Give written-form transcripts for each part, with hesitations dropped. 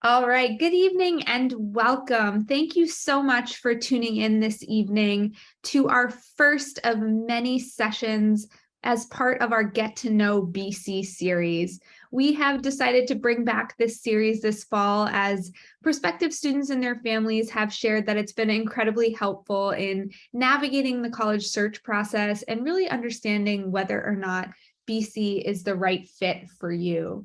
All right, good evening and welcome. Thank you so much for tuning in this evening to our first of many sessions as part of our Get to Know BC series. We have decided to bring back this series this fall as prospective students and their families have shared that it's been incredibly helpful in navigating the college search process and really understanding whether or not BC is the right fit for you.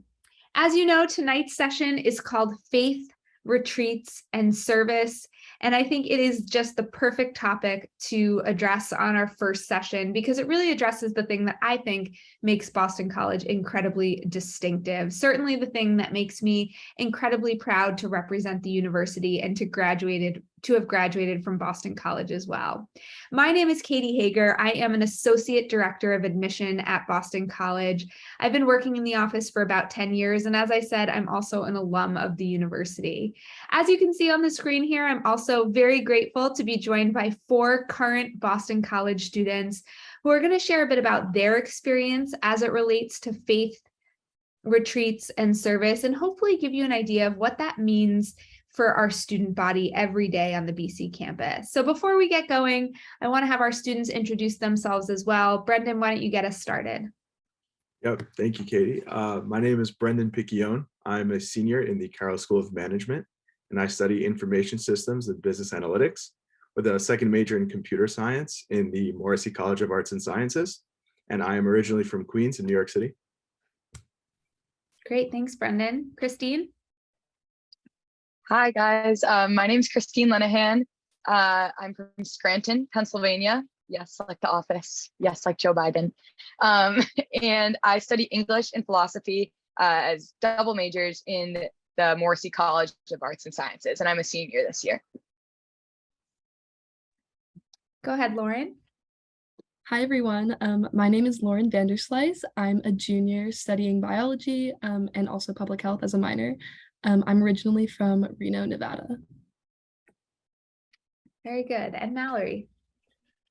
As you know, tonight's session is called Faith, Retreats, and Service. And I think it is just the perfect topic to address on our first session because it really addresses the thing that I think makes Boston College incredibly distinctive. Certainly the thing that makes me incredibly proud to represent the university and to have graduated from Boston College as well. My name is Kayte Hager. I am an associate director of admission at Boston College. I've been working in the office for about 10 years, and as I said, I'm also an alum of the university. As you can see on the screen here, I'm also very grateful to be joined by 4 current Boston College students who are going to share a bit about their experience as it relates to faith, retreats, and service, and hopefully give you an idea of what that means for our student body every day on the BC campus. So before we get going, I want to have our students introduce themselves as well. Brendan, why don't you get us started? Yep, thank you, Kayte. My name is Brendan Piccione. I'm a senior in the Carroll School of Management, and I study information systems and business analytics with a second major in computer science in the Morrissey College of Arts and Sciences. And I am originally from Queens in New York City. Great, thanks, Brendan. Christine? Hi, guys. My name is Christine Lenahan. I'm from Scranton, Pennsylvania. Yes, like The Office. Yes, like Joe Biden. And I study English and philosophy as double majors in the Morrissey College of Arts and Sciences, and I'm a senior this year. Go ahead, Lauren. Hi, everyone. My name is Lauren Vanderslice. I'm a junior studying biology and also public health as a minor. I'm originally from Reno, Nevada. Very good. And Mallory?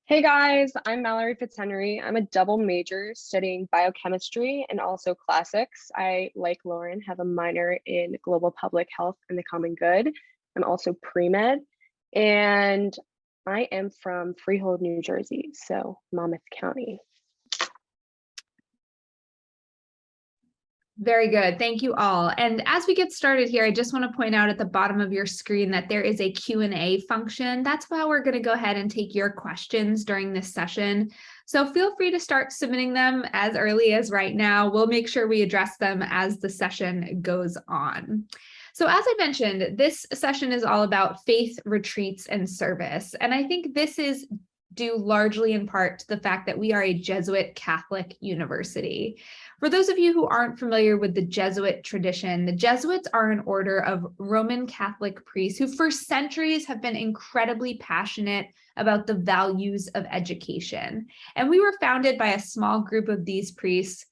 Hey guys, I'm Mallory Fitzhenry. I'm a double major studying biochemistry and also classics. I, like Lauren, have a minor in global public health and the common good. I'm also pre-med, and I am from Freehold, New Jersey, so Monmouth County. Very good. Thank you all. And as we get started here, I just want to point out at the bottom of your screen that there is a Q&A function. That's why we're going to go ahead and take your questions during this session. So feel free to start submitting them as early as right now. We'll make sure we address them as the session goes on. So as I mentioned, this session is all about faith, retreats, and service. And I think this is due largely in part to the fact that we are a Jesuit Catholic university. For those of you who aren't familiar with the Jesuit tradition, the Jesuits are an order of Roman Catholic priests who for centuries have been incredibly passionate about the values of education. And we were founded by a small group of these priests,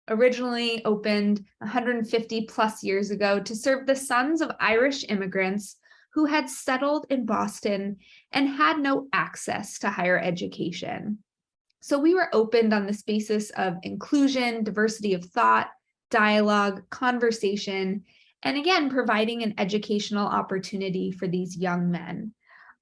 originally opened 150 plus years ago to serve the sons of Irish immigrants who had settled in Boston and had no access to higher education. So we were opened on this basis of inclusion, diversity of thought, dialogue, conversation, and again, providing an educational opportunity for these young men.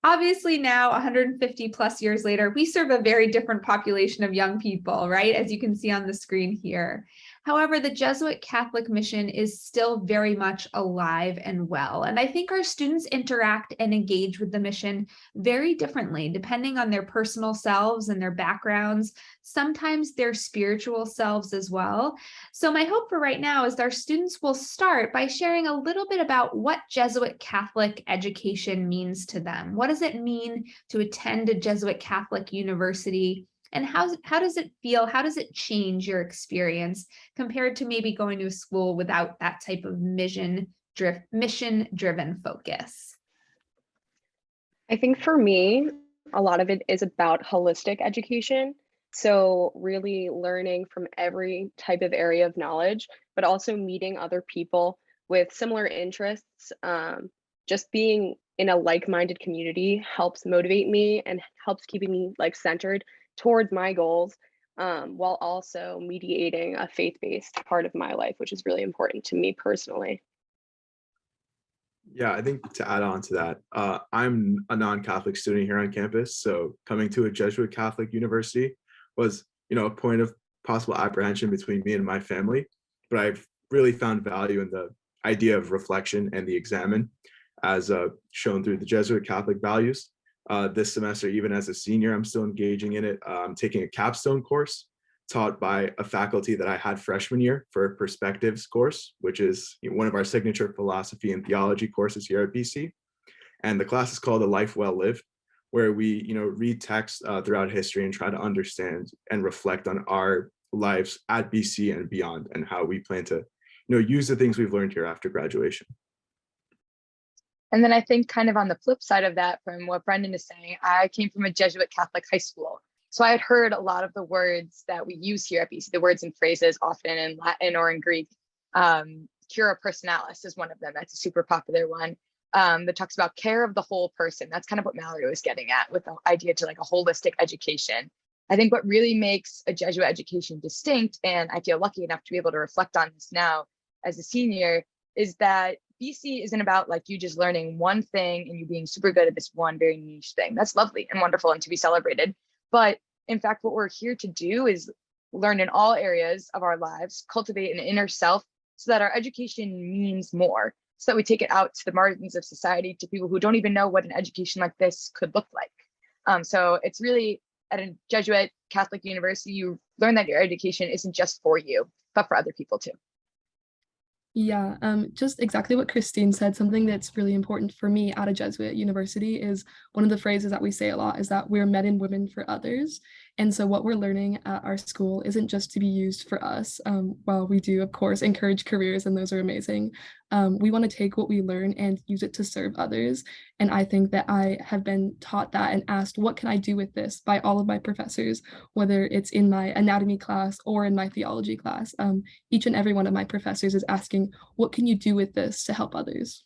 Obviously now, 150 plus years later, we serve a very different population of young people, right? As you can see on the screen here. However, the Jesuit Catholic mission is still very much alive and well. And I think our students interact and engage with the mission very differently, depending on their personal selves and their backgrounds, sometimes their spiritual selves as well. So my hope for right now is that our students will start by sharing a little bit about what Jesuit Catholic education means to them. What does it mean to attend a Jesuit Catholic university? And how does it feel? How does it change your experience compared to maybe going to a school without that type of mission-driven focus? I think for me, a lot of it is about holistic education. So really learning from every type of area of knowledge, but also meeting other people with similar interests. Just being in a like-minded community helps motivate me and helps keeping me centered towards my goals, while also mediating a faith-based part of my life, which is really important to me personally. Yeah, I think to add on to that, I'm a non-Catholic student here on campus, so coming to a Jesuit Catholic university was, a point of possible apprehension between me and my family. But I've really found value in the idea of reflection and the examen, as shown through the Jesuit Catholic values. This semester, even as a senior, I'm still engaging in it. I'm taking a capstone course taught by a faculty that I had freshman year for a perspectives course, which is one of our signature philosophy and theology courses here at BC. And the class is called A Life Well Lived, where we, read texts throughout history and try to understand and reflect on our lives at BC and beyond, and how we plan to, use the things we've learned here after graduation. And then I think kind of on the flip side of that, from what Brendan is saying, I came from a Jesuit Catholic high school. So I had heard a lot of the words that we use here at BC, the words and phrases often in Latin or in Greek. Cura personalis is one of them. That's a super popular one that talks about care of the whole person. That's kind of what Mallory was getting at with the idea to like a holistic education. I think what really makes a Jesuit education distinct, and I feel lucky enough to be able to reflect on this now as a senior, is that BC isn't about like you just learning one thing and you being super good at this one very niche thing. That's lovely and wonderful and to be celebrated. But in fact, what we're here to do is learn in all areas of our lives, cultivate an inner self so that our education means more, so that we take it out to the margins of society, to people who don't even know what an education like this could look like. So it's really at a Jesuit Catholic university, you learn that your education isn't just for you, but for other people too. Yeah, just exactly what Christine said. Something that's really important for me at a Jesuit university is one of the phrases that we say a lot is that we're men and women for others. And so what we're learning at our school isn't just to be used for us. While we do, of course, encourage careers, and those are amazing. We want to take what we learn and use it to serve others. And I think that I have been taught that and asked, what can I do with this, by all of my professors, whether it's in my anatomy class or in my theology class. Each and every one of my professors is asking, what can you do with this to help others?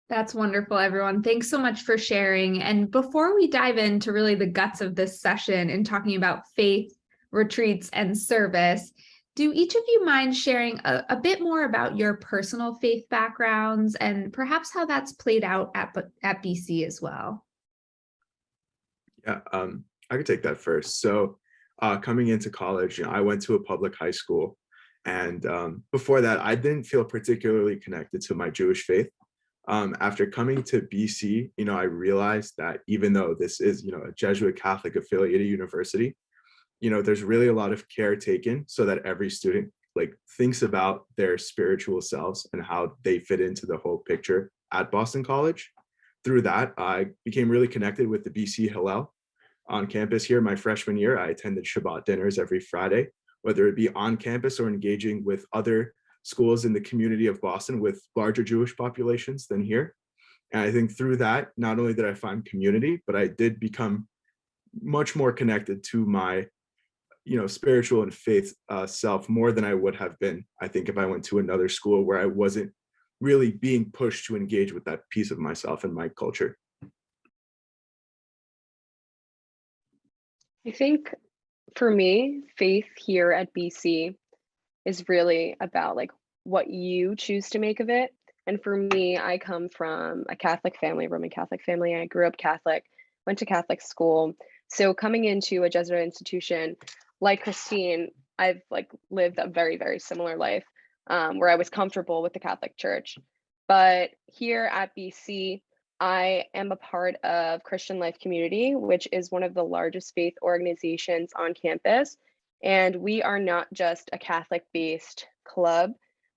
That's wonderful, everyone. Thanks so much for sharing. And before we dive into really the guts of this session and talking about faith, retreats, and service, do each of you mind sharing a bit more about your personal faith backgrounds and perhaps how that's played out at BC as well? Yeah, I could take that first. So coming into college, I went to a public high school. And before that, I didn't feel particularly connected to my Jewish faith. After coming to BC, I realized that even though this is, a Jesuit Catholic affiliated university, there's really a lot of care taken so that every student like thinks about their spiritual selves and how they fit into the whole picture at Boston College. Through that, I became really connected with the BC Hillel on campus here. My freshman year, I attended Shabbat dinners every Friday, whether it be on campus or engaging with other schools in the community of Boston with larger Jewish populations than here. And I think through that, not only did I find community, but I did become much more connected to my, spiritual and faith self more than I would have been, I think, if I went to another school where I wasn't really being pushed to engage with that piece of myself and my culture. I think for me, faith here at BC is really about like what you choose to make of it. And for me, I come from a Catholic family, Roman Catholic family. I grew up Catholic, went to Catholic school. So coming into a Jesuit institution, like Christine, I've like lived a very, very similar life where I was comfortable with the Catholic Church. But here at BC, I am a part of Christian Life Community, which is one of the largest faith organizations on campus. And we are not just a Catholic-based club,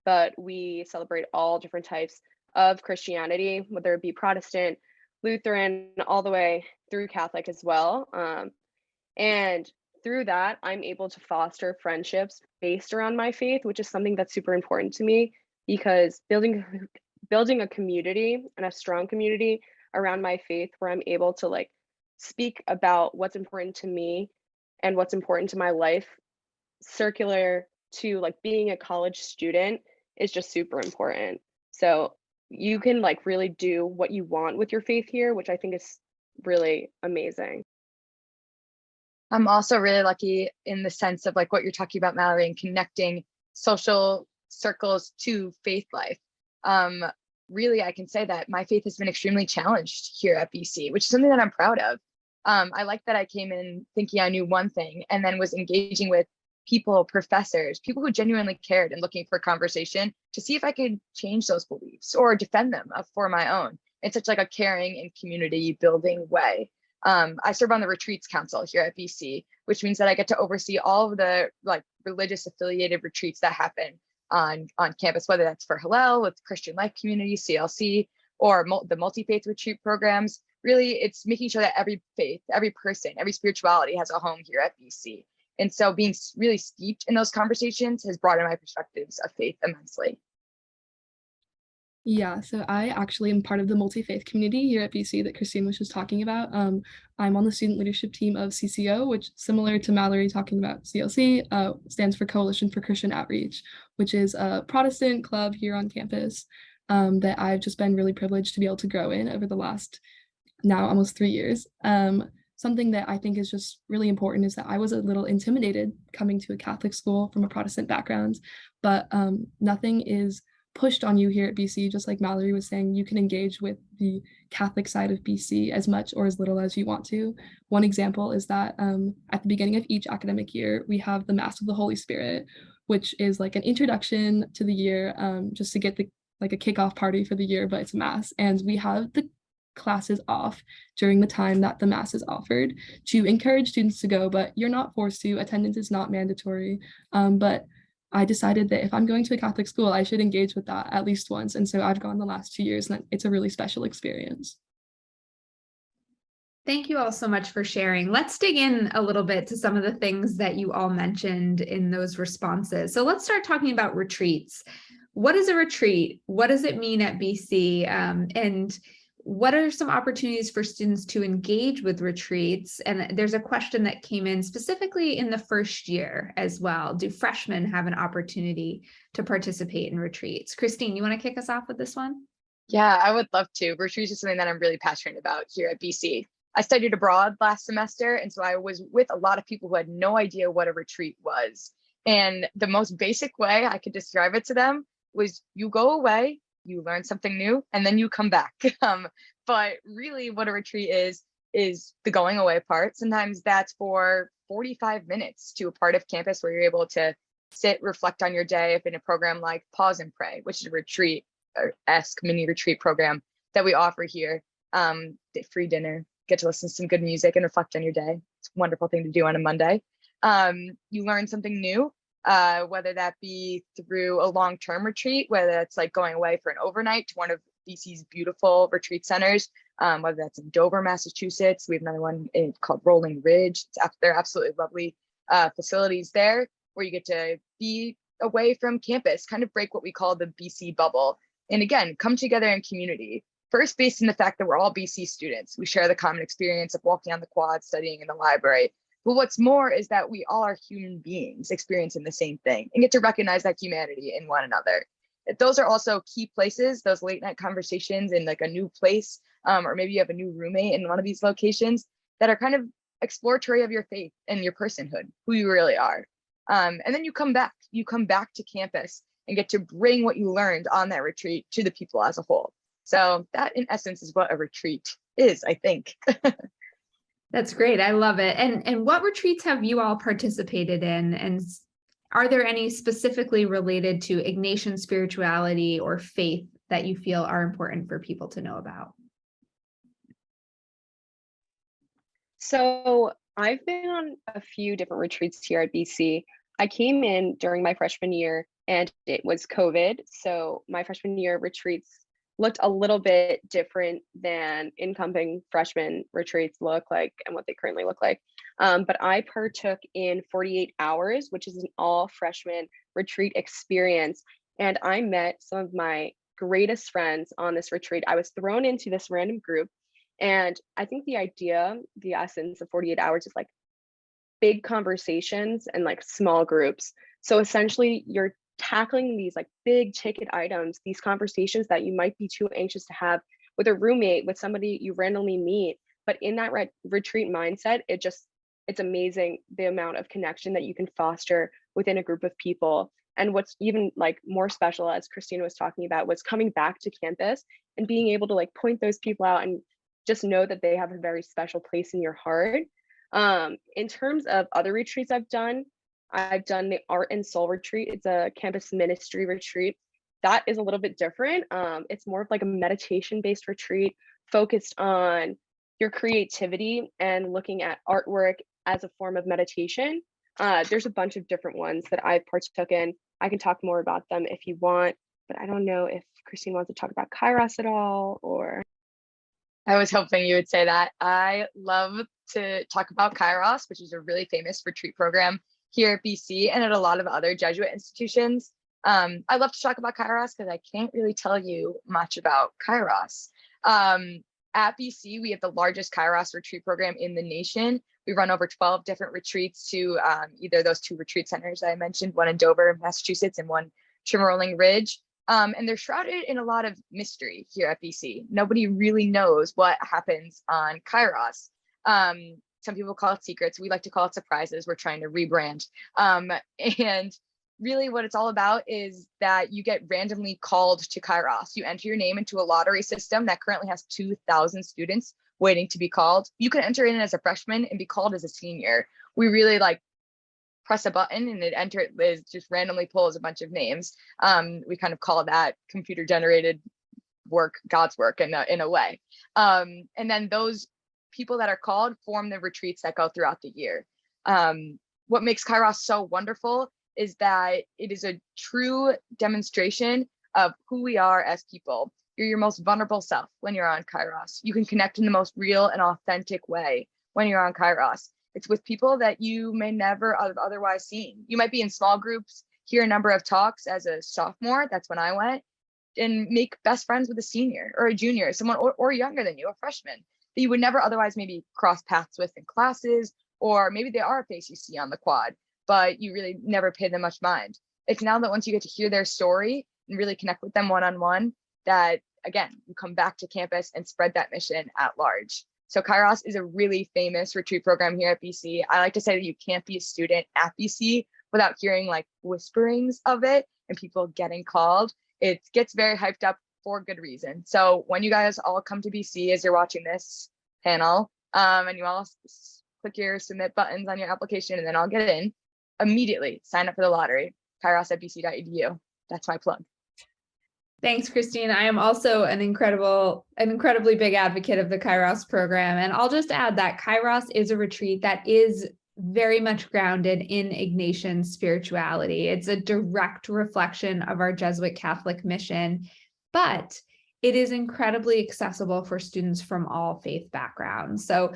but we celebrate all different types of Christianity, whether it be Protestant, Lutheran, all the way through Catholic as well. And through that, I'm able to foster friendships based around my faith, which is something that's super important to me, because building a community and a strong community around my faith where I'm able to like speak about what's important to me and what's important to my life, circular to like being a college student, is just super important. So you can like really do what you want with your faith here, which I think is really amazing. I'm also really lucky in the sense of like what you're talking about, Mallory, and connecting social circles to faith life. really, I can say that my faith has been extremely challenged here at BC, which is something that I'm proud of. I like that I came in thinking I knew one thing and then was engaging with people, professors, people who genuinely cared and looking for conversation to see if I could change those beliefs or defend them for my own in such like a caring and community building way. I serve on the retreats council here at BC, which means that I get to oversee all of the like religious affiliated retreats that happen on campus, whether that's for Hillel with Christian Life Community, CLC, or the multi-faith retreat programs. Really, it's making sure that every faith, every person, every spirituality has a home here at BC. And so being really steeped in those conversations has broadened my perspectives of faith immensely. Yeah, so I actually am part of the multi-faith community here at BC that Christine was just talking about. I'm on the student leadership team of CCO, which, similar to Mallory talking about CLC, stands for Coalition for Christian Outreach, which is a Protestant club here on campus that I've just been really privileged to be able to grow in over the last now almost 3 years. Something that I think is just really important is that I was a little intimidated coming to a Catholic school from a Protestant background, but nothing is pushed on you here at BC. Just like Mallory was saying, you can engage with the Catholic side of BC as much or as little as you want to. One example is that at the beginning of each academic year, we have the Mass of the Holy Spirit, which is like an introduction to the year, just to get like a kickoff party for the year, but it's a Mass. And we have the classes off during the time that the Mass is offered to encourage students to go, but you're not forced to. Attendance is not mandatory. But I decided that if I'm going to a Catholic school, I should engage with that at least once. And so I've gone the last 2 years, and it's a really special experience. Thank you all so much for sharing. Let's dig in a little bit to some of the things that you all mentioned in those responses. So let's start talking about retreats. What is a retreat? What does it mean at BC? And what are some opportunities for students to engage with retreats? And there's a question that came in specifically in the first year as well. Do freshmen have an opportunity to participate in retreats? Christine, you want to kick us off with this one? Yeah, I would love to. Retreats is something that I'm really passionate about here at BC. I studied abroad last semester, and so I was with a lot of people who had no idea what a retreat was. And the most basic way I could describe it to them was you go away, you learn something new, and then you come back. But really what a retreat is the going away part. Sometimes that's for 45 minutes to a part of campus where you're able to sit, reflect on your day. If in a program like Pause and Pray, which is a retreat-esque mini retreat program that we offer here, free dinner, get to listen to some good music and reflect on your day. It's a wonderful thing to do on a Monday. You learn something new. Whether that be through a long-term retreat, whether that's like going away for an overnight to one of BC's beautiful retreat centers, whether that's in Dover, Massachusetts. We have another one called Rolling Ridge. They're absolutely lovely facilities there where you get to be away from campus, kind of break what we call the BC bubble. And again, come together in community. First, based in the fact that we're all BC students. We share the common experience of walking on the quad, studying in the library. But what's more is that we all are human beings experiencing the same thing and get to recognize that humanity in one another. Those are also key places, those late night conversations in like a new place, or maybe you have a new roommate in one of these locations that are kind of exploratory of your faith and your personhood, who you really are. And then you come back to campus and get to bring what you learned on that retreat to the people as a whole. So that in essence is what a retreat is, I think. That's great. I love it. And what retreats have you all participated in? And are there any specifically related to Ignatian spirituality or faith that you feel are important for people to know about? So I've been on a few different retreats here at BC. I came in during my freshman year and it was COVID. So my freshman year retreats looked a little bit different than incoming freshman retreats look like and what they currently look like. But I partook in 48 Hours, which is an all freshman retreat experience. And I met some of my greatest friends on this retreat. I was thrown into this random group. And I think the idea, the essence of 48 Hours is like big conversations and like small groups. So essentially you're tackling these like big ticket items, these conversations that you might be too anxious to have with a roommate, with somebody you randomly meet. But in that retreat mindset, it just it's amazing the amount of connection that you can foster within a group of people. And what's even like more special, as Christina was talking about, was coming back to campus and being able to like point those people out and just know that they have a very special place in your heart. In terms of other retreats I've done the Art and Soul retreat. It's a campus ministry retreat. That is a little bit different. It's more of like a meditation-based retreat focused on your creativity and looking at artwork as a form of meditation. There's a bunch of different ones that I've partook in. I can talk more about them if you want, but I don't know if Christine wants to talk about Kairos at all, or. I was hoping you would say that. I love to talk about Kairos, which is a really famous retreat program here at BC and at a lot of other Jesuit institutions. I love to talk about Kairos because I can't really tell you much about Kairos. At BC, we have the largest Kairos retreat program in the nation. We run over 12 different retreats to either those 2 retreat centers I mentioned, one in Dover, Massachusetts, and one Chimmerolling Ridge. And they're shrouded in a lot of mystery here at BC. Nobody really knows what happens on Kairos. Some people call it secrets. We like to call it surprises. We're trying to rebrand. And really what it's all about is that you get randomly called to Kairos. You enter your name into a lottery system that currently has 2,000 students waiting to be called. You can enter in as a freshman and be called as a senior. We really like press a button and it just randomly pulls a bunch of names. We kind of call that computer generated work, God's work in a way. And then those people that are called form the retreats that go throughout the year. What makes Kairos so wonderful is that it is a true demonstration of who we are as people. You're your most vulnerable self when you're on Kairos. You can connect in the most real and authentic way when you're on Kairos. It's with people that you may never have otherwise seen. You might be in small groups, hear a number of talks as a sophomore, that's when I went, and make best friends with a senior or a junior, someone or younger than you, a freshman, that you would never otherwise maybe cross paths with in classes, or maybe they are a face you see on the quad, but you really never pay them much mind. It's now that once you get to hear their story and really connect with them one-on-one, that again, you come back to campus and spread that mission at large. So Kairos is a really famous retreat program here at BC. I like to say that you can't be a student at BC without hearing like whisperings of it and people getting called. It gets very hyped up for good reason. So when you guys all come to BC as you're watching this panel, and you all click your submit buttons on your application and then I'll get in, immediately sign up for the lottery, kairos@bc.edu. That's my plug. Thanks, Christine. I am also an incredibly big advocate of the Kairos program. And I'll just add that Kairos is a retreat that is very much grounded in Ignatian spirituality. It's a direct reflection of our Jesuit Catholic mission, but it is incredibly accessible for students from all faith backgrounds. So,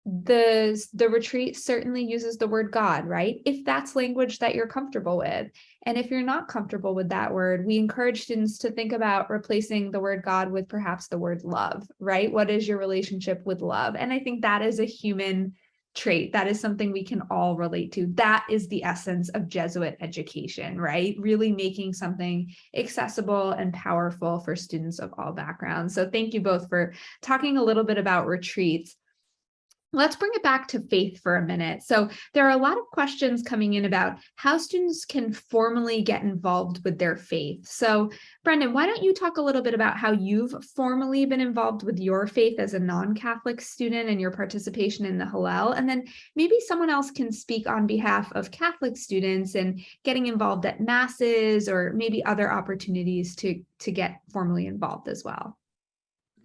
the retreat certainly uses the word God, right? If that's language that you're comfortable with. And if you're not comfortable with that word, we encourage students to think about replacing the word God with perhaps the word love, right? What is your relationship with love? And I think that is a human trait. That is something we can all relate to. That is the essence of Jesuit education, right? Really making something accessible and powerful for students of all backgrounds. So thank you both for talking a little bit about retreats. Let's bring it back to faith for a minute. So there are a lot of questions coming in about how students can formally get involved with their faith. So Brendan, why don't you talk a little bit about how you've formally been involved with your faith as a non-Catholic student and your participation in the Hillel, and then maybe someone else can speak on behalf of Catholic students and getting involved at masses or maybe other opportunities to get formally involved as well.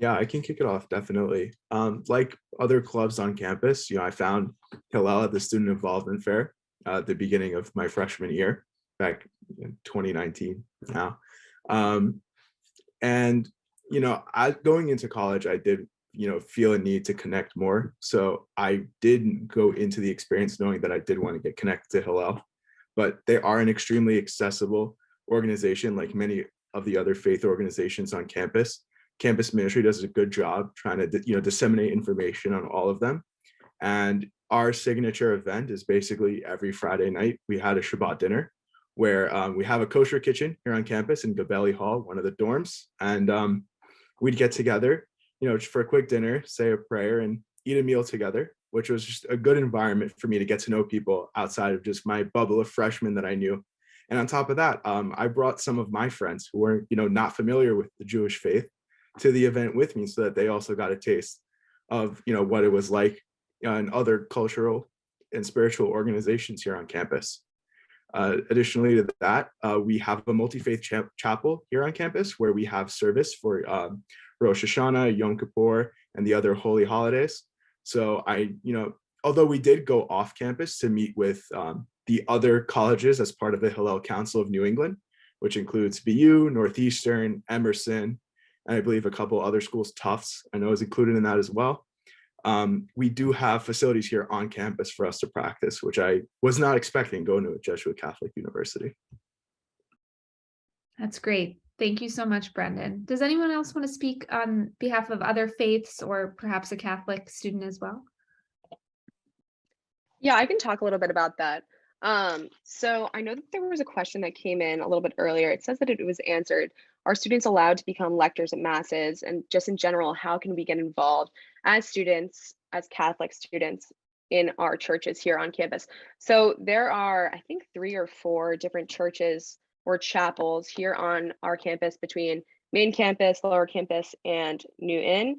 Yeah, I can kick it off, definitely. Like other clubs on campus, I found Hillel at the Student Involvement Fair at the beginning of my freshman year, back in 2019 now. And, going into college, I did, feel a need to connect more. So I did go into the experience knowing that I did want to get connected to Hillel, but they are an extremely accessible organization, like many of the other faith organizations on campus. Campus ministry does a good job trying to, disseminate information on all of them. And our signature event is basically every Friday night, we had a Shabbat dinner where we have a kosher kitchen here on campus in Gabelli Hall, one of the dorms. And we'd get together, for a quick dinner, say a prayer and eat a meal together which was just a good environment for me to get to know people outside of just my bubble of freshmen that I knew. And on top of that, I brought some of my friends who were, not familiar with the Jewish faith to the event with me, so that they also got a taste of, what it was like in other cultural and spiritual organizations here on campus. Additionally to that, we have a multi-faith chapel here on campus where we have service for Rosh Hashanah, Yom Kippur, and the other holy holidays. So although we did go off campus to meet with the other colleges as part of the Hillel Council of New England, which includes BU, Northeastern, Emerson, and I believe a couple other schools, Tufts, I know is included in that as well. We do have facilities here on campus for us to practice, which I was not expecting going to a Jesuit Catholic university. That's great. Thank you so much, Brendan. Does anyone else want to speak on behalf of other faiths or perhaps a Catholic student as well? Yeah, I can talk a little bit about that. So I know that there was a question that came in a little bit earlier. It says that it was answered. Are students allowed to become lectors at masses? And just in general, how can we get involved as students, as Catholic students in our churches here on campus? So there are, I think, 3 or 4 different churches or chapels here on our campus between main campus, lower campus, and Newton.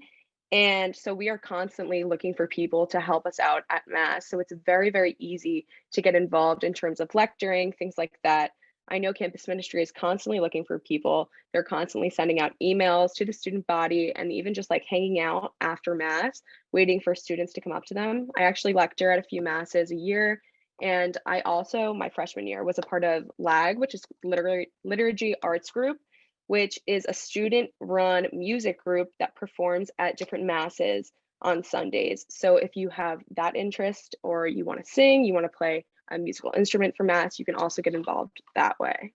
And so we are constantly looking for people to help us out at Mass. So it's very, very easy to get involved in terms of lecturing, things like that. I know campus ministry is constantly looking for people. They're constantly sending out emails to the student body and even just like hanging out after Mass, waiting for students to come up to them. I actually lecture at a few Masses a year. And I also, my freshman year, was a part of LAG, which is Liturgy Arts Group, which is a student-run music group that performs at different Masses on Sundays. So if you have that interest or you want to sing, you want to play a musical instrument for Mass, you can also get involved that way.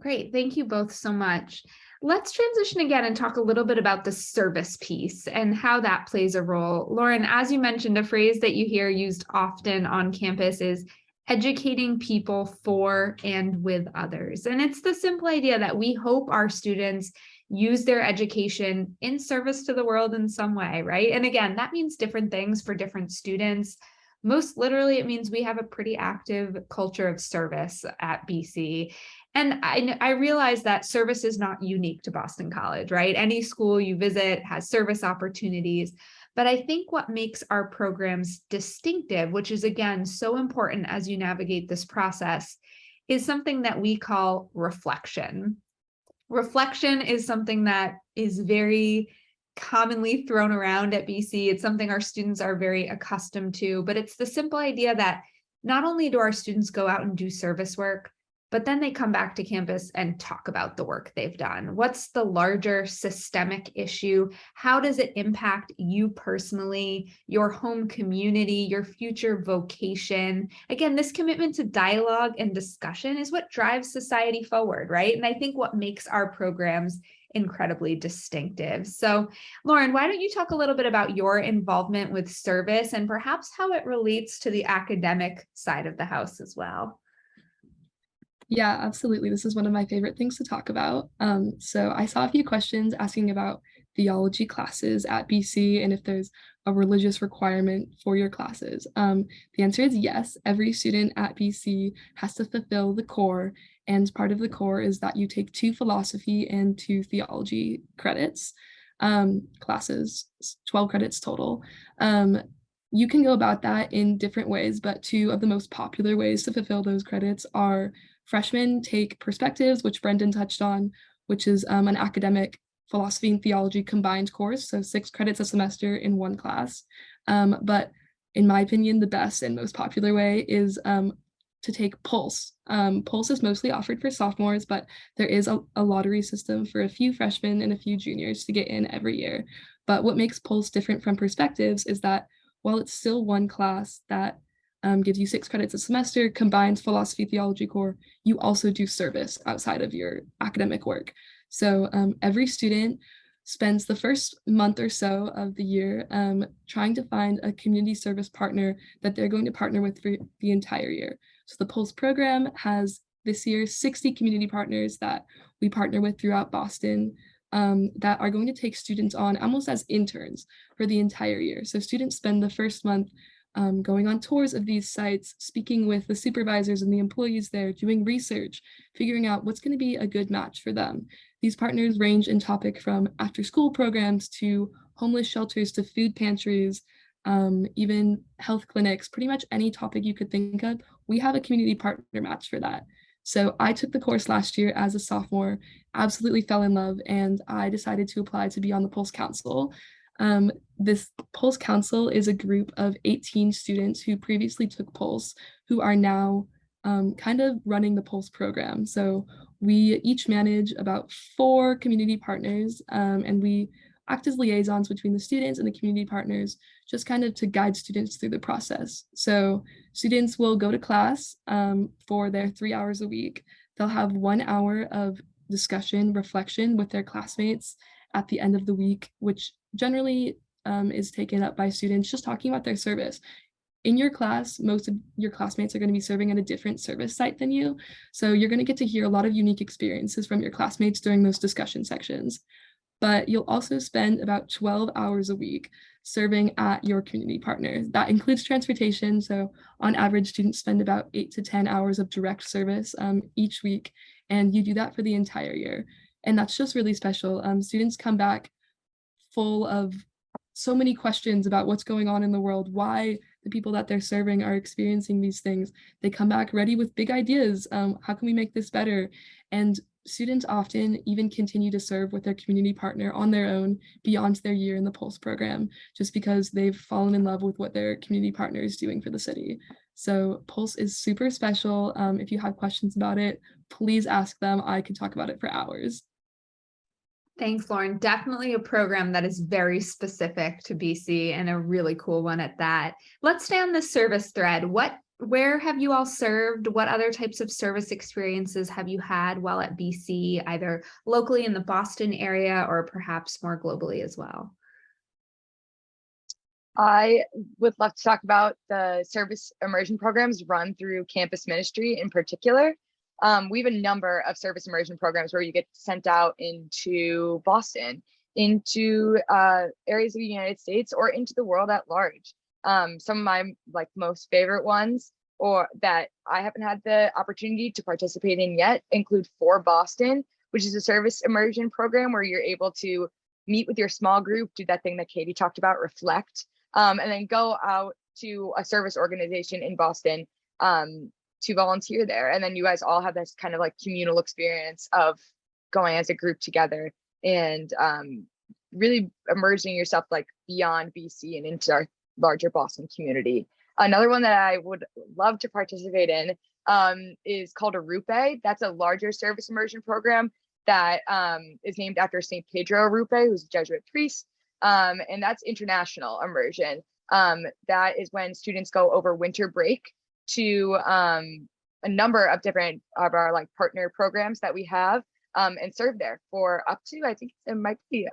Great. Thank you both so much. Let's transition again and talk a little bit about the service piece and how that plays a role. Lauren, as you mentioned, a phrase that you hear used often on campus is educating people for and with others. And it's the simple idea that we hope our students use their education in service to the world in some way, right? And again, that means different things for different students. Most literally, it means we have a pretty active culture of service at BC. And I realize that service is not unique to Boston College, right? Any school you visit has service opportunities. But I think what makes our programs distinctive, which is again so important as you navigate this process, is something that we call reflection. Reflection is something that is very commonly thrown around at BC. It's something our students are very accustomed to, but it's the simple idea that not only do our students go out and do service work, but then they come back to campus and talk about the work they've done. What's the larger systemic issue? How does it impact you personally, your home community, your future vocation? Again, this commitment to dialogue and discussion is what drives society forward, right? And I think what makes our programs incredibly distinctive. So, Lauren, why don't you talk a little bit about your involvement with service and perhaps how it relates to the academic side of the house as well? Yeah, absolutely. This is one of my favorite things to talk about. So I saw a few questions asking about theology classes at BC and if there's a religious requirement for your classes. The answer is yes. Every student at BC has to fulfill the core, and part of the core is that you take 2 philosophy and 2 theology credits, classes, 12 credits total. You can go about that in different ways, but 2 of the most popular ways to fulfill those credits are freshmen take perspectives, which Brendan touched on, which is an academic philosophy and theology combined course, so 6 credits a semester in one class. But in my opinion, the best and most popular way is to take Pulse. Pulse is mostly offered for sophomores, but there is a lottery system for a few freshmen and a few juniors to get in every year. But what makes Pulse different from perspectives is that while it's still one class that gives you 6 credits a semester, combines philosophy theology core, you also do service outside of your academic work. So every student spends the first month or so of the year trying to find a community service partner that they're going to partner with for the entire year. So the Pulse program has this year 60 community partners that we partner with throughout Boston. that are going to take students on almost as interns for the entire year. So students spend the first month going on tours of these sites, speaking with the supervisors and the employees there, doing research, figuring out what's going to be a good match for them. These partners range in topic from after-school programs to homeless shelters to food pantries, even health clinics, pretty much any topic you could think of. We have a community partner match for that. So I took the course last year as a sophomore, absolutely fell in love, and I decided to apply to be on the Pulse Council. This Pulse Council is a group of 18 students who previously took Pulse, who are now kind of running the Pulse program. So we each manage about 4 community partners, and we act as liaisons between the students and the community partners, just kind of to guide students through the process. So students will go to class for their 3 hours a week. They'll have 1 hour of discussion, reflection with their classmates at the end of the week, which generally is taken up by students just talking about their service. In your class, most of your classmates are going to be serving at a different service site than you. So you're going to get to hear a lot of unique experiences from your classmates during those discussion sections. But you'll also spend about 12 hours a week serving at your community partner. That includes transportation. So on average, students spend about 8 to 10 hours of direct service each week. And you do that for the entire year. And that's just really special. Students come back full of so many questions about what's going on in the world, why the people that they're serving are experiencing these things. They come back ready with big ideas. How can we make this better? And students often even continue to serve with their community partner on their own beyond their year in the Pulse program, just because they've fallen in love with what their community partner is doing for the city. So Pulse is super special. If you have questions about it, please ask them. I could talk about it for hours. Thanks, Lauren. Definitely a program that is very specific to BC and a really cool one at that. Let's stay on the service thread. Where have you all served? What other types of service experiences have you had while at BC, either locally in the Boston area or perhaps more globally as well? I would love to talk about the service immersion programs run through campus ministry in particular. We have a number of service immersion programs where you get sent out into Boston, into areas of the United States, or into the world at large. Some of my most favorite ones, or that I haven't had the opportunity to participate in yet, include For Boston, which is a service immersion program where you're able to meet with your small group, do that thing that Kayte talked about, reflect, and then go out to a service organization in Boston to volunteer there. And then you guys all have this kind of communal experience of going as a group together and really immersing yourself beyond BC and into our larger Boston community. Another one that I would love to participate in is called a Rupe. That's a larger service immersion program that is named after St. Pedro Rupe, who's a Jesuit priest. And that's international immersion. That is when students go over winter break to a number of different of our partner programs that we have and serve there for up to, I think it might be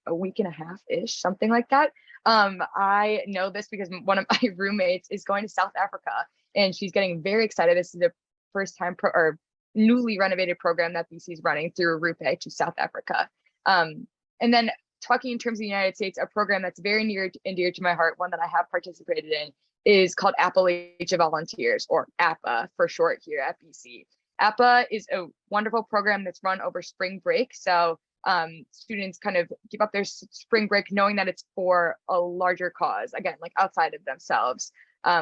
a week and a half-ish, something like that. I know this because one of my roommates is going to South Africa and she's getting very excited. This is the first time or newly renovated program that BC is running through Rupe to South Africa. And then talking in terms of the United States, a program that's very near and dear to my heart, one that I have participated in, is called Appalachia Volunteers, or APPA for short here at BC. APPA is a wonderful program that's run over spring break. So students kind of give up their spring break knowing that it's for a larger cause, again, outside of themselves.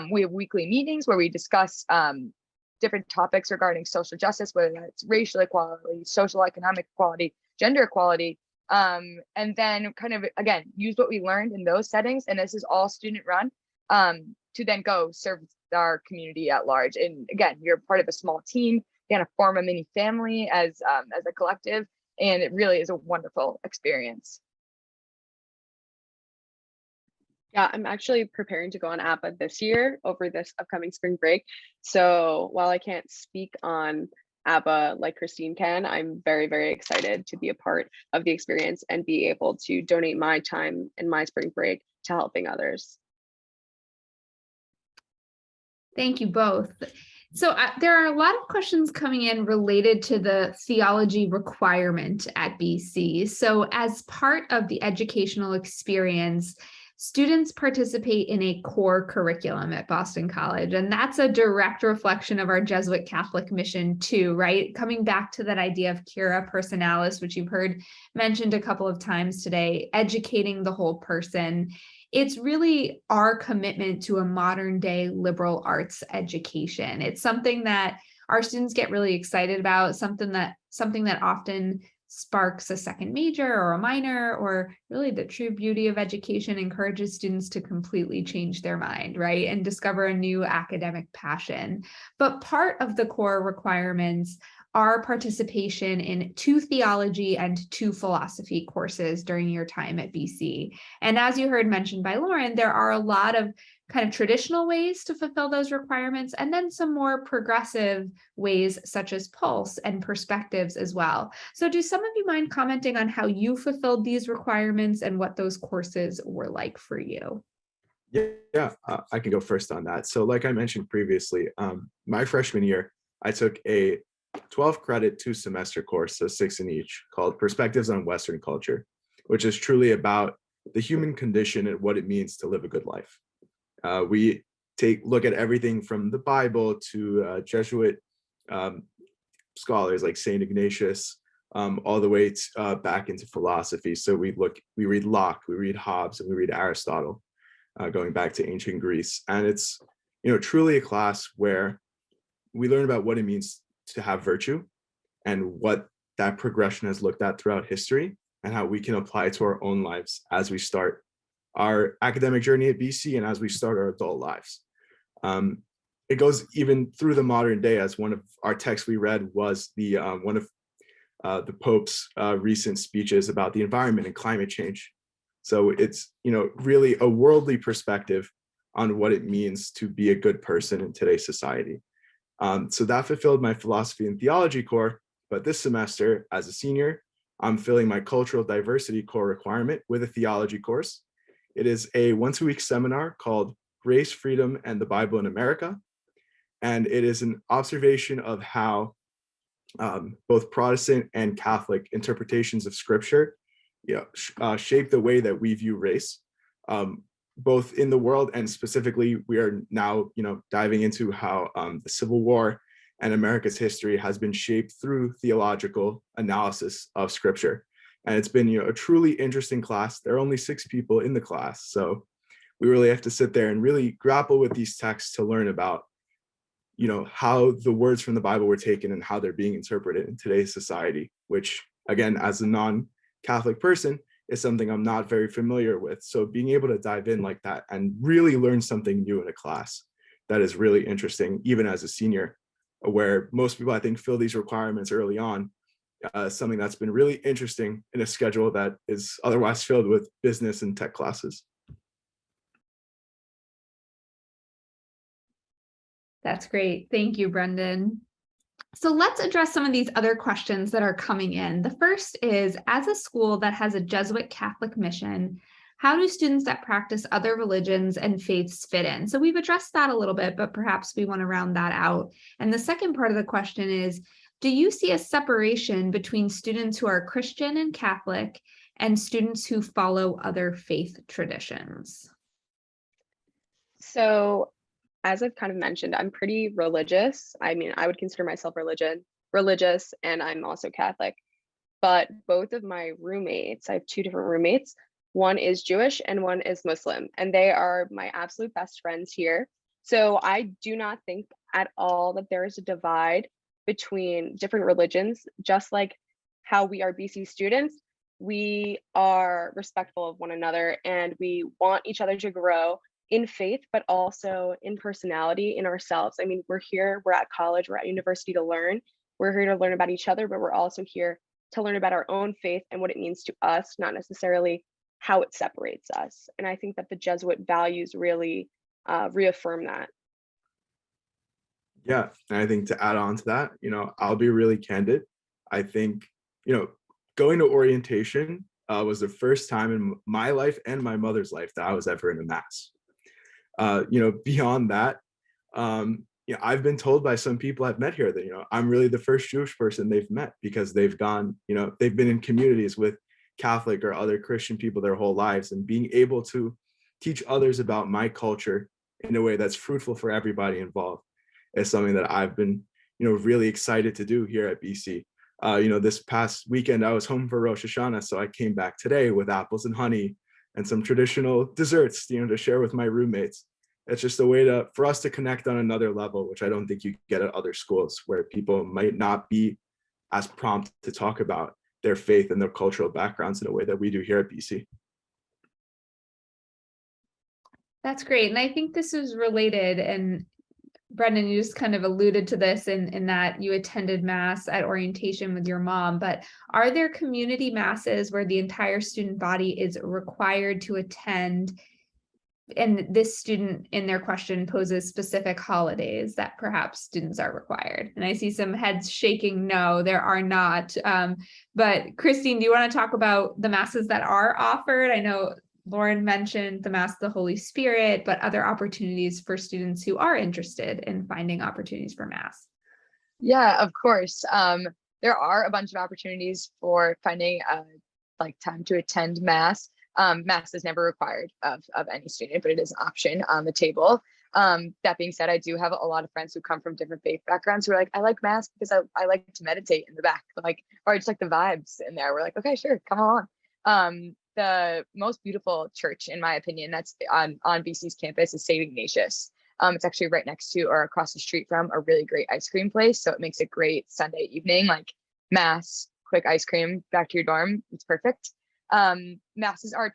We have weekly meetings where we discuss different topics regarding social justice, whether that's racial equality, social economic equality, gender equality, and then kind of, again, use what we learned in those settings. And this is all student run to then go serve our community at large. And again, you're part of a small team, you kind of form a mini family as a collective. And it really is a wonderful experience. Yeah, I'm actually preparing to go on APPA this year over this upcoming spring break. So while I can't speak on APPA like Christine can, I'm very, very excited to be a part of the experience and be able to donate my time and my spring break to helping others. Thank you both. So there are a lot of questions coming in related to the theology requirement at BC. So as part of the educational experience, students participate in a core curriculum at Boston College, and that's a direct reflection of our Jesuit Catholic mission too, right? Coming back to that idea of cura personalis, which you've heard mentioned a couple of times today, educating the whole person. It's really our commitment to a modern day liberal arts education. It's something that our students get really excited about, something that often sparks a second major or a minor, or really the true beauty of education encourages students to completely change their mind, right? And discover a new academic passion. But part of the core requirements are participation in 2 theology and 2 philosophy courses during your time at BC. And as you heard mentioned by Lauren, there are a lot of kind of traditional ways to fulfill those requirements, and then some more progressive ways such as Pulse and Perspectives as well. So do some of you mind commenting on how you fulfilled these requirements and what those courses were like for you? Yeah, I can go first on that. So like I mentioned previously, my freshman year, I took a 12 credit 2-semester course, so 6 in each, called Perspectives on Western Culture, which is truly about the human condition and what it means to live a good life. We look at everything from the Bible to Jesuit scholars like Saint Ignatius, all the way back into philosophy. So we read Locke, we read Hobbes, and we read Aristotle, going back to ancient Greece. And it's truly a class where we learn about what it means to have virtue and what that progression has looked at throughout history, and how we can apply it to our own lives as we start our academic journey at BC and as we start our adult lives. It goes even through the modern day, as one of our texts we read was the one of the Pope's recent speeches about the environment and climate change. So it's really a worldly perspective on what it means to be a good person in today's society. So that fulfilled my philosophy and theology core, but this semester as a senior, I'm filling my cultural diversity core requirement with a theology course. It is a once-a-week seminar called Race, Freedom, and the Bible in America. And it is an observation of how both Protestant and Catholic interpretations of scripture shape the way that we view race, both in the world, and specifically we are now diving into how the Civil War and America's history has been shaped through theological analysis of scripture. And it's been a truly interesting class. There are only 6 people in the class, so we really have to sit there and really grapple with these texts to learn about how the words from the Bible were taken and how they're being interpreted in today's society, which again, as a non-Catholic person, is something I'm not very familiar with. So being able to dive in like that and really learn something new in a class, that is really interesting, even as a senior, where most people I think fill these requirements early on. Something that's been really interesting in a schedule that is otherwise filled with business and tech classes. That's great. Thank you, Brendan. So let's address some of these other questions that are coming in. The first is, as a school that has a Jesuit Catholic mission, how do students that practice other religions and faiths fit in? So we've addressed that a little bit, but perhaps we want to round that out. And the second part of the question is, do you see a separation between students who are Christian and Catholic and students who follow other faith traditions? So, as I've kind of mentioned, I'm pretty religious. I mean, I would consider myself religious, and I'm also Catholic. But both of my roommates, I have 2 different roommates. One is Jewish and one is Muslim, and they are my absolute best friends here. So I do not think at all that there is a divide between different religions. Just like how we are BC students, we are respectful of one another and we want each other to grow in faith, but also in personality, in ourselves. I mean, we're at college, we're at university to learn. We're here to learn about each other, but we're also here to learn about our own faith and what it means to us, not necessarily how it separates us. And I think that the Jesuit values really reaffirm that. Yeah, and I think to add on to that, I'll be really candid. I think, going to orientation was the first time in my life and my mother's life that I was ever in a mass. Beyond that, I've been told by some people I've met here that, I'm really the first Jewish person they've met, because they've gone, they've been in communities with Catholic or other Christian people their whole lives, and being able to teach others about my culture in a way that's fruitful for everybody involved is something that I've been, really excited to do here at BC. This past weekend, I was home for Rosh Hashanah, so I came back today with apples and honey and some traditional desserts, to share with my roommates. It's just a way for us to connect on another level, which I don't think you get at other schools, where people might not be as prompt to talk about their faith and their cultural backgrounds in a way that we do here at BC. That's great. And I think this is related. And Brendan, you just kind of alluded to this in that you attended Mass at orientation with your mom, but are there community masses where the entire student body is required to attend? And this student in their question poses specific holidays that perhaps students are required. And I see some heads shaking, no, there are not. But Christine, do you want to talk about the masses that are offered? I know Lauren mentioned the Mass of the Holy Spirit, but other opportunities for students who are interested in finding opportunities for Mass. Yeah, of course. There are a bunch of opportunities for finding time to attend Mass. Mass is never required of any student, but it is an option on the table. That being said, I do have a lot of friends who come from different faith backgrounds who are like, I like Mass because I like to meditate in the back, or just like the vibes in there. We're like, okay, sure, come along. The most beautiful church, in my opinion, that's on BC's campus is St. Ignatius. It's actually right next to or across the street from a really great ice cream place. So it makes a great Sunday evening, like Mass, quick ice cream, back to your dorm. It's perfect. Masses are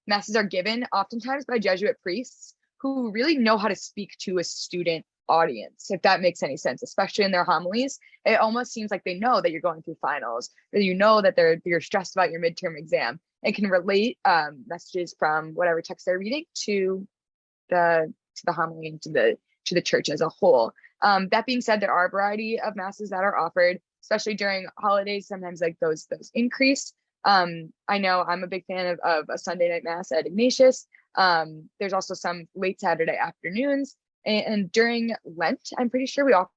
masses are given oftentimes by Jesuit priests who really know how to speak to a student audience, if that makes any sense, especially in their homilies. It almost seems like they know that you're going through finals, or that you're stressed about your midterm exam, and can relate messages from whatever text they're reading to the homily and to the church as a whole. That being said, there are a variety of masses that are offered, especially during holidays. Sometimes like those increase. I know I'm a big fan of a Sunday night Mass at Ignatius. There's also some late Saturday afternoons, and during Lent, I'm pretty sure we offer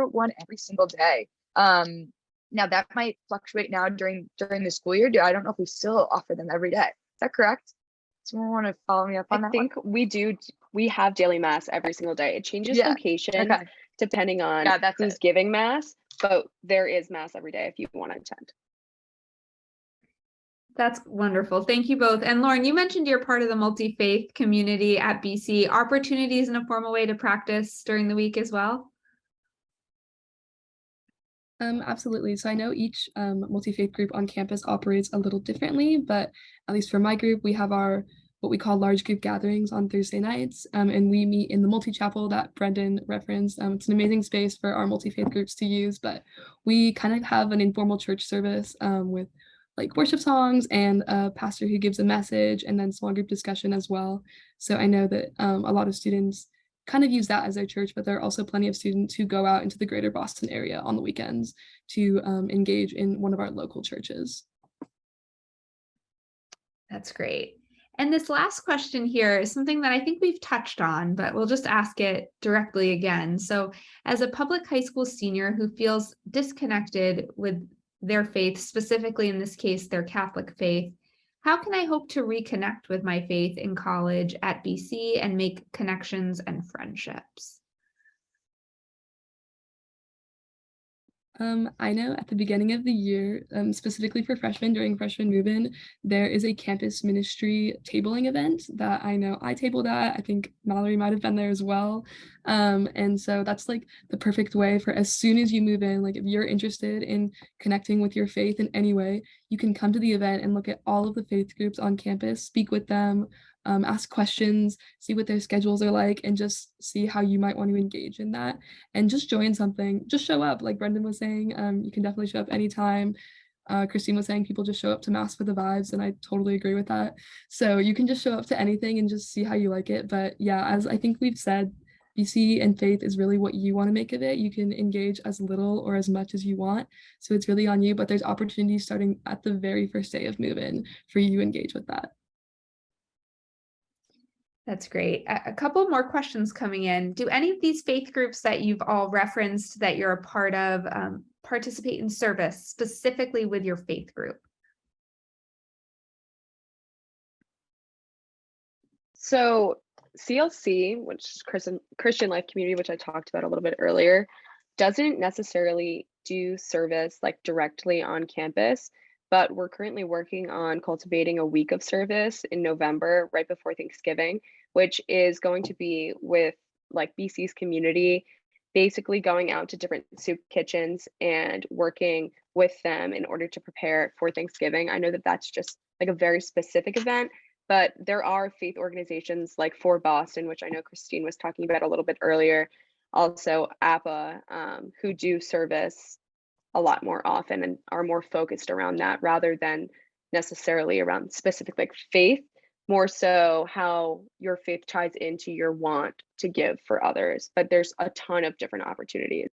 one every single day. Now that might fluctuate now during the school year. I don't know if we still offer them every day. Is that correct? Someone want to follow me up on that? I think we do. We have daily Mass every single day. It changes location depending on who's giving Mass, but there is Mass every day if you want to attend. That's wonderful. Thank you both. And Lauren, you mentioned you're part of the multi-faith community at BC. Opportunities in a formal way to practice during the week as well? Absolutely. So I know each multi-faith group on campus operates a little differently, but at least for my group, we have our what we call large group gatherings on Thursday nights, and we meet in the multi-chapel that Brendan referenced. It's an amazing space for our multi-faith groups to use, but we kind of have an informal church service with like worship songs and a pastor who gives a message, and then small group discussion as well. So I know that a lot of students kind of use that as their church, but there are also plenty of students who go out into the greater Boston area on the weekends to engage in one of our local churches. That's great. And this last question here is something that I think we've touched on, but we'll just ask it directly again. So as a public high school senior who feels disconnected with their faith, specifically in this case, their Catholic faith, how can I hope to reconnect with my faith in college at BC and make connections and friendships? I know at the beginning of the year, specifically for freshmen during freshman move-in, there is a campus ministry tabling event that I know I tabled at. I think Mallory might have been there as well. And so that's like the perfect way for as soon as you move in, like if you're interested in connecting with your faith in any way, you can come to the event and look at all of the faith groups on campus, speak with them, ask questions, see what their schedules are like, and just see how you might want to engage in that. And just join something, just show up. Like Brendan was saying, you can definitely show up anytime. Christine was saying people just show up to Mass for the vibes, and I totally agree with that. So you can just show up to anything and just see how you like it. But yeah, as I think we've said, BC and faith is really what you want to make of it. You can engage as little or as much as you want. So it's really on you, but there's opportunities starting at the very first day of move-in for you to engage with that. That's great. A couple more questions coming in. Do any of these faith groups that you've all referenced that you're a part of participate in service specifically with your faith group? So CLC, which is Christian Life Community, which I talked about a little bit earlier, doesn't necessarily do service like directly on campus, but we're currently working on cultivating a week of service in November, right before Thanksgiving, which is going to be with like BC's community, basically going out to different soup kitchens and working with them in order to prepare for Thanksgiving. I know that that's just like a very specific event, but there are faith organizations like For Boston, which I know Christine was talking about a little bit earlier, also APA, who do service a lot more often and are more focused around that rather than necessarily around specific like faith, more so how your faith ties into your want to give for others. But there's a ton of different opportunities.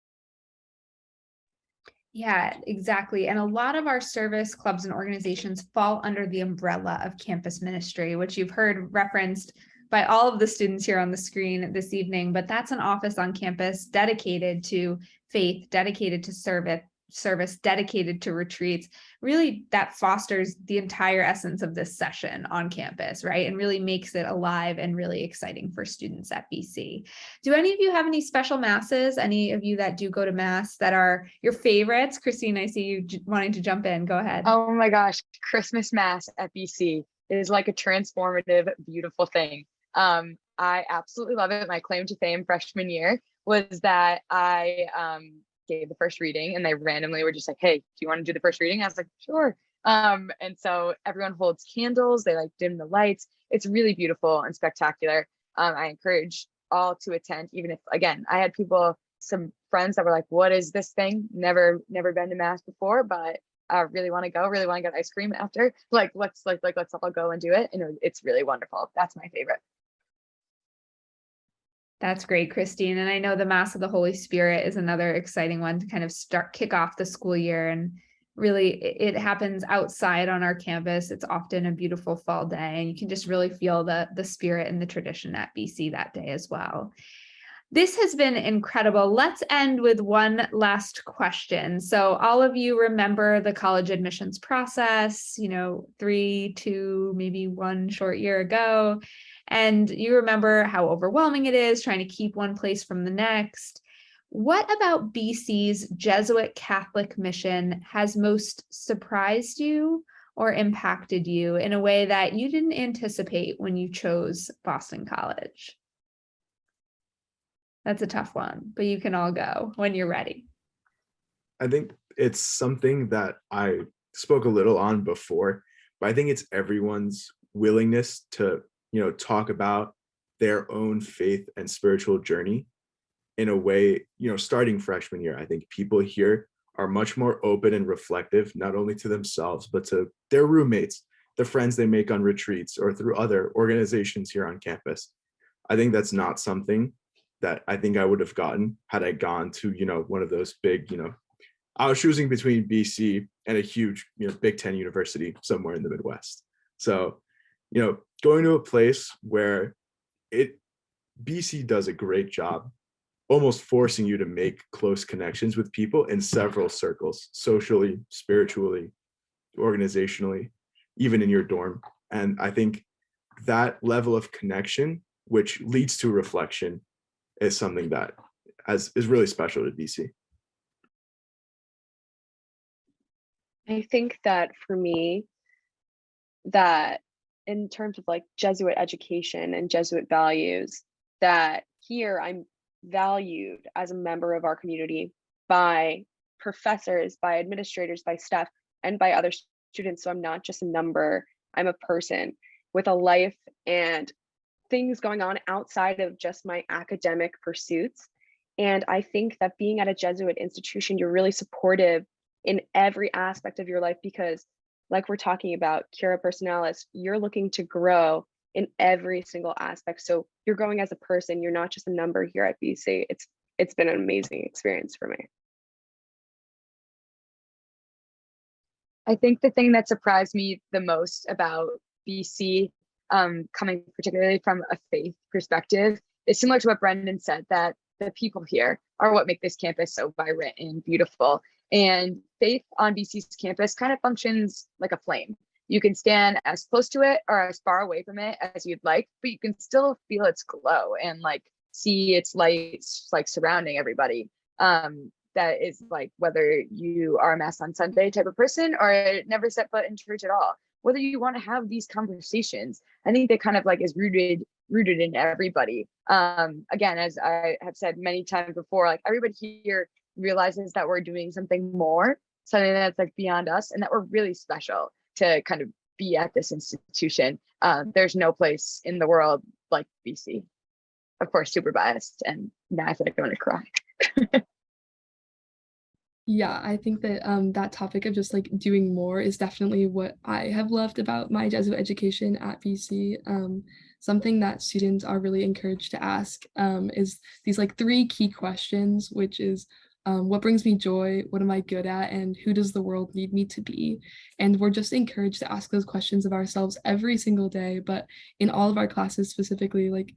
Yeah, exactly. And a lot of our service clubs and organizations fall under the umbrella of campus ministry, which you've heard referenced by all of the students here on the screen this evening. But that's an office on campus dedicated to faith, dedicated to service, dedicated to retreats. Really, that fosters the entire essence of this session on campus, right? And really makes it alive and really exciting for students at BC. Do any of you have any special masses? Any of you that do go to mass that are your favorites? Christine, I see you wanting to jump in. Go ahead. Oh my gosh, Christmas Mass at BC is like a transformative, beautiful thing. I absolutely love it. My claim to fame freshman year was that I gave the first reading and they randomly were just like, hey, do you want to do the first reading? I was like, sure. And so everyone holds candles, they like dim the lights. It's really beautiful and spectacular. I encourage all to attend, even if, again, I had some friends that were like, what is this thing? Never been to mass before, but really want to go, really want to get ice cream after. Let's all go and do it. And it's really wonderful. That's my favorite. That's great, Christine. And I know the Mass of the Holy Spirit is another exciting one to kind of kick off the school year. And really, it happens outside on our campus. It's often a beautiful fall day, and you can just really feel the spirit and the tradition at BC that day as well. This has been incredible. Let's end with one last question. So all of you remember the college admissions process, 3, 2, maybe 1 short year ago. And you remember how overwhelming it is trying to keep one place from the next. What about BC's Jesuit Catholic mission has most surprised you or impacted you in a way that you didn't anticipate when you chose Boston College? That's a tough one, but you can all go when you're ready. I think it's something that I spoke a little on before, but I think it's everyone's willingness to, talk about their own faith and spiritual journey in a way, starting freshman year. I think people here are much more open and reflective, not only to themselves, but to their roommates, the friends they make on retreats or through other organizations here on campus. I think that's not something that I think I would have gotten had I gone to, one of those big, I was choosing between BC and a huge, Big Ten university somewhere in the Midwest. So, going to a place where BC does a great job, almost forcing you to make close connections with people in several circles, socially, spiritually, organizationally, even in your dorm. And I think that level of connection, which leads to reflection, is something that is really special to BC. I think that for me, that in terms of like Jesuit education and Jesuit values, that here I'm valued as a member of our community by professors, by administrators, by staff, and by other students. So I'm not just a number, I'm a person with a life and things going on outside of just my academic pursuits. And I think that being at a Jesuit institution, you're really supportive in every aspect of your life because, like we're talking about, Cura Personalis, you're looking to grow in every single aspect. So you're growing as a person, you're not just a number here at BC. It's been an amazing experience for me. I think the thing that surprised me the most about BC coming particularly from a faith perspective, is similar to what Brendan said, that the people here are what make this campus so vibrant and beautiful. And faith on BC's campus kind of functions like a flame. You can stand as close to it or as far away from it as you'd like, but you can still feel its glow and like see its lights like surrounding everybody. That is like whether you are a Mass on Sunday type of person or never set foot in church at all, whether you want to have these conversations. I think that kind of like is rooted in everybody. Again, as I have said many times before, like everybody here realizes that we're doing something more, something that's like beyond us, and that we're really special to kind of be at this institution. There's no place in the world like BC. Of course, super biased, and now I feel like I'm gonna cry. Yeah, I think that that topic of just like doing more is definitely what I have loved about my Jesuit education at BC. Something that students are really encouraged to ask is these like 3 key questions, which is what brings me joy, what am I good at, and who does the world need me to be? And we're just encouraged to ask those questions of ourselves every single day, but in all of our classes specifically, like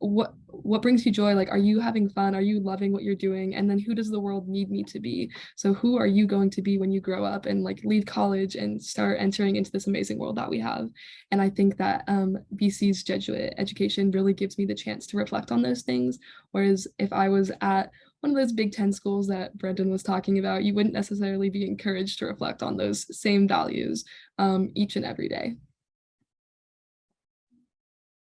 what brings you joy? Like, are you having fun? Are you loving what you're doing? And then who does the world need me to be? So who are you going to be when you grow up and like leave college and start entering into this amazing world that we have? And I think that BC's Jesuit education really gives me the chance to reflect on those things. Whereas if I was at one of those Big Ten schools that Brendan was talking about, you wouldn't necessarily be encouraged to reflect on those same values each and every day.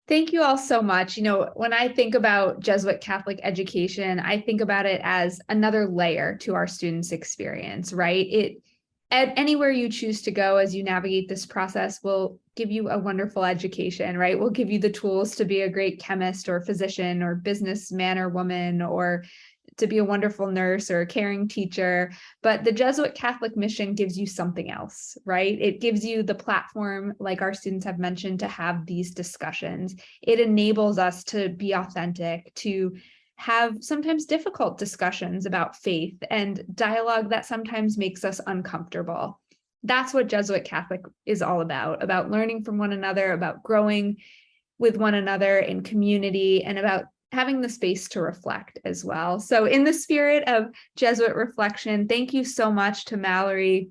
Thank you all so much. You know, when I think about Jesuit Catholic education, I think about it as another layer to our students' experience, right? Anywhere you choose to go as you navigate this process will give you a wonderful education, right? Will give you the tools to be a great chemist or physician or businessman or woman, or to be a wonderful nurse or a caring teacher. But the Jesuit Catholic mission gives you something else, right? It gives you the platform, like our students have mentioned, to have these discussions. It enables us to be authentic, to have sometimes difficult discussions about faith and dialogue that sometimes makes us uncomfortable. That's what Jesuit Catholic is all about learning from one another, about growing with one another in community, and about having the space to reflect as well. So in the spirit of Jesuit reflection, thank you so much to Mallory,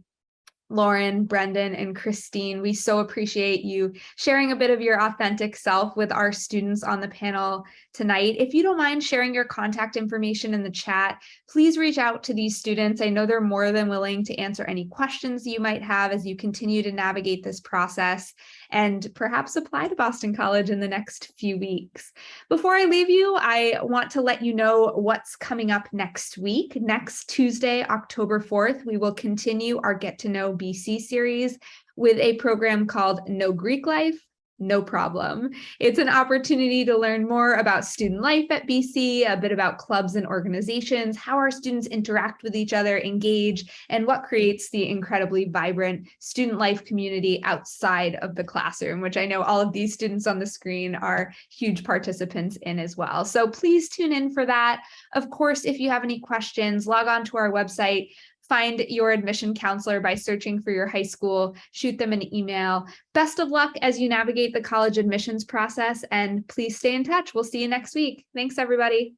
Lauren, Brendan, and Christine. We so appreciate you sharing a bit of your authentic self with our students on the panel tonight. If you don't mind sharing your contact information in the chat, please reach out to these students. I know they're more than willing to answer any questions you might have as you continue to navigate this process and perhaps apply to Boston College in the next few weeks. Before I leave you, I want to let you know what's coming up next week. Next Tuesday, October 4th, we will continue our Get to Know BC series with a program called No Greek Life, No Problem. It's an opportunity to learn more about student life at BC, a bit about clubs and organizations, how our students interact with each other, engage, and what creates the incredibly vibrant student life community outside of the classroom, which I know all of these students on the screen are huge participants in as well. So please tune in for that. Of course, if you have any questions, log on to our website, find your admission counselor by searching for your high school, shoot them an email. Best of luck as you navigate the college admissions process, and please stay in touch. We'll see you next week. Thanks, everybody.